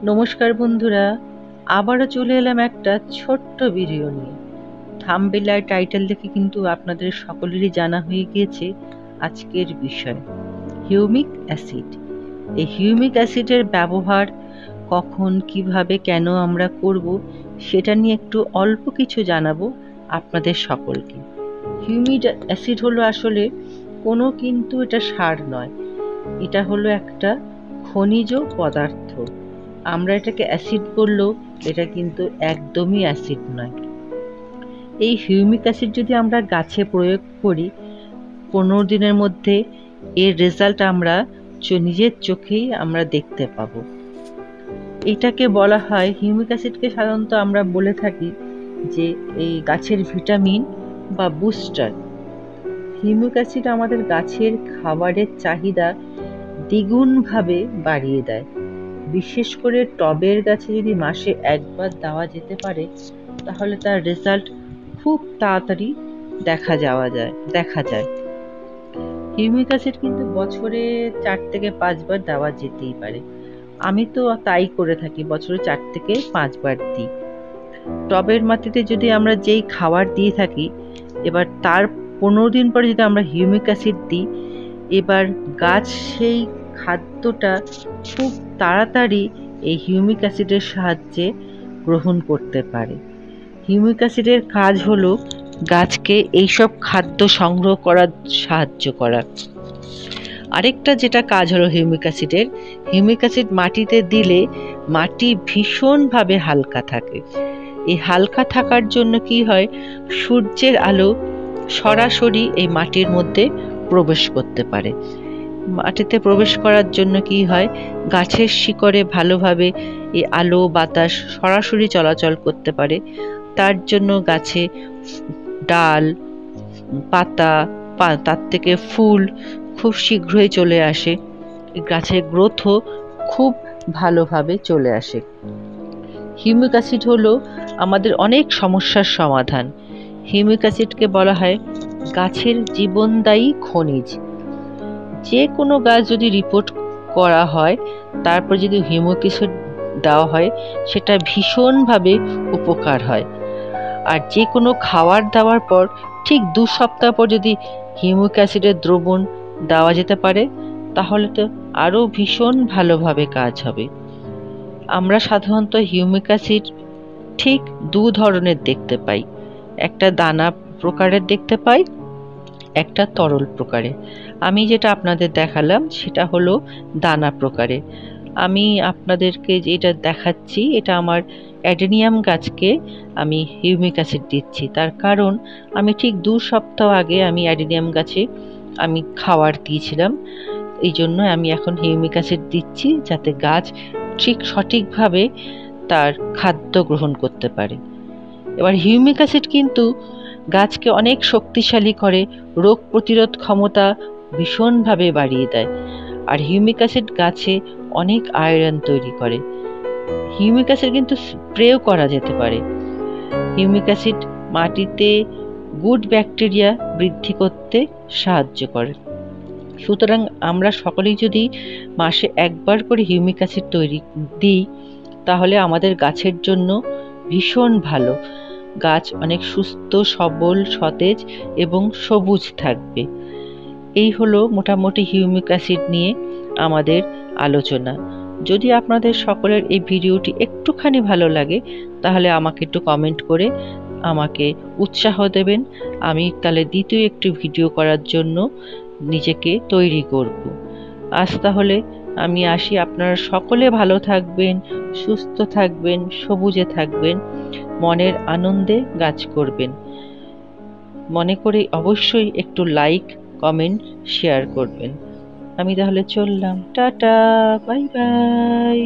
নমস্কার বন্ধুরা, আবারও চলে এলাম একটা ছোট্ট ভিডিও নিয়ে। থাম্বনেল আর টাইটেল দেখে কিন্তু আপনাদের সকলেরই জানা হয়ে গিয়েছে আজকের বিষয় হিউমিক অ্যাসিড। এই হিউমিক অ্যাসিডের ব্যবহার কখন, কিভাবে, কেন আমরা করব সেটা নিয়ে একটু অল্প কিছু জানাবো আপনাদের সকলকে। হিউমিক অ্যাসিড হলো আসলে কিন্তু এটা সার নয়, এটা হলো একটা খনিজ পদার্থ। আমরা এটাকে অ্যাসিড বললেও এটা কিন্তু একদমই অ্যাসিড নয়। এই হিউমিক অ্যাসিড যদি আমরা গাছে প্রয়োগ করি, 15 দিনের মধ্যে এর রেজাল্ট আমরা নিজের চোখেই আমরা দেখতে পাবো। এটাকে বলা হয়, হিউমিক অ্যাসিডকে সাধারণত আমরা বলে থাকি যে এই গাছের ভিটামিন বা বুস্টার। হিউমিক অ্যাসিড আমাদের গাছের খাবারের চাহিদা দ্বিগুণভাবে বাড়িয়ে দেয়। বিশেষ করে টবের গাছে যদি মাসে একবার দেওয়া যেতে পারে, তাহলে তার রেজাল্ট খুব তাড়াতাড়ি দেখা যায়। হিউমিক অ্যাসিড কিন্তু বছরে 4 থেকে 5 বার দেওয়া যেতেই পারে। আমি তো তাই করে থাকি, বছরে 4 থেকে 5 বার দিই। টবের মাটিতে যদি আমরা যেই খাবার দিয়ে থাকি, এবার তার 15 দিন পরে যদি আমরা হিউমিক অ্যাসিড দিই, এবার গাছ সেই খাদ্যটা খুব তাড়াতাড়ি এই হিউমিক অ্যাসিডের সাহায্যে গ্রহণ করতে পারে। হিউমিক অ্যাসিডের কাজ হলো গাছকে এইসব খাদ্য সংগ্রহ করার সাহায্য করা। আরেকটা যেটা কাজ হলো হিউমিক অ্যাসিড মাটিতে দিলে মাটি ভীষণভাবে হালকা থাকে। এই হালকা থাকার জন্য কি হয়, সূর্যের আলো সরাসরি এই মাটির মধ্যে প্রবেশ করতে পারে। মাটিতে প্রবেশ করার জন্য কি হয়, গাছের শিকড়ে ভালোভাবে এই আলো বাতাস সরাসরি চলাচল করতে পারে। তার জন্য গাছে ডাল, পাতা, তার থেকে ফুল খুব শীঘ্রই চলে আসে। গাছের গ্রোথও খুব ভালোভাবে চলে আসে। হিউমিক অ্যাসিড হলো আমাদের অনেক সমস্যার সমাধান। হিউমিক অ্যাসিডকে বলা হয় গাছের জীবনদায়ী খনিজ। যে কোনো গাছ যদি রিপোর্ট করা হয়, তারপর যদি হিউমিক অ্যাসিড দেওয়া হয়, সেটা ভীষণভাবে উপকার হয়। আর যে কোনো খাবার দেওয়ার পর ঠিক 2 সপ্তাহ পর যদি হিউমিক অ্যাসিডের দ্রবণ দেওয়া যেতে পারে, তাহলে তো আরও ভীষণ ভালোভাবে কাজ হবে। আমরা সাধারণত হিউমিক অ্যাসিড ঠিক 2 ধরনের দেখতে পাই, একটা দানা প্রকারের দেখতে পাই, একটা তরল প্রকারে। আমি যেটা আপনাদের দেখালাম সেটা হলো দানা প্রকারে। আমি আপনাদেরকে যেটা দেখাচ্ছি, এটা আমার অ্যাডেনিয়াম গাছকে আমি হিউমিক অ্যাসিড দিচ্ছি। তার কারণ আমি ঠিক 2 সপ্তাহ আগে আমি অ্যাডেনিয়াম গাছে আমি খাবার দিয়েছিলাম। এই জন্য আমি এখন হিউমিক অ্যাসিড দিচ্ছি, যাতে গাছ ঠিক সঠিকভাবে তার খাদ্য গ্রহণ করতে পারে। এবার হিউমিক অ্যাসিড কিন্তু গাছকে অনেক শক্তিশালী করে, রোগ প্রতিরোধ ক্ষমতা ভীষণভাবে বাড়িয়ে দেয়। আর হিউমিক অ্যাসিড গাছে অনেক আয়রন তৈরি করে। হিউমিক অ্যাসিড কিন্তু স্প্রেও করা যেতে পারে। হিউমিক অ্যাসিড মাটিতে গুড ব্যাকটেরিয়া বৃদ্ধি করতে সাহায্য করে। সুতরাং আমরা সকলেই যদি মাসে একবার করে হিউমিক অ্যাসিড দিই, তাহলে আমাদের গাছের জন্য ভীষণ ভালো। গাছ অনেক সুস্থ, সবল, সতেজ এবং সবুজ থাকবে। এই হলো মোটামুটি হিউমিক অ্যাসিড নিয়ে আমাদের আলোচনা। যদি আপনাদের সকলের এই ভিডিওটি একটুখানি ভালো লাগে, তাহলে আমাকে একটু কমেন্ট করে আমাকে উৎসাহ দেবেন। আমি তাহলে দ্বিতীয় একটি ভিডিও করার জন্য নিজেকে তৈরি করব। আজ তাহলে আমি আসি। আপনারা সকলে ভালো থাকবেন, সুস্থ থাকবেন, সবুজে থাকবেন, মনের আনন্দে গাছ করবেন। মনে করে অবশ্যই একটু লাইক, কমেন্ট, শেয়ার করবেন। আমি তাহলে চললাম। Tata, bye bye.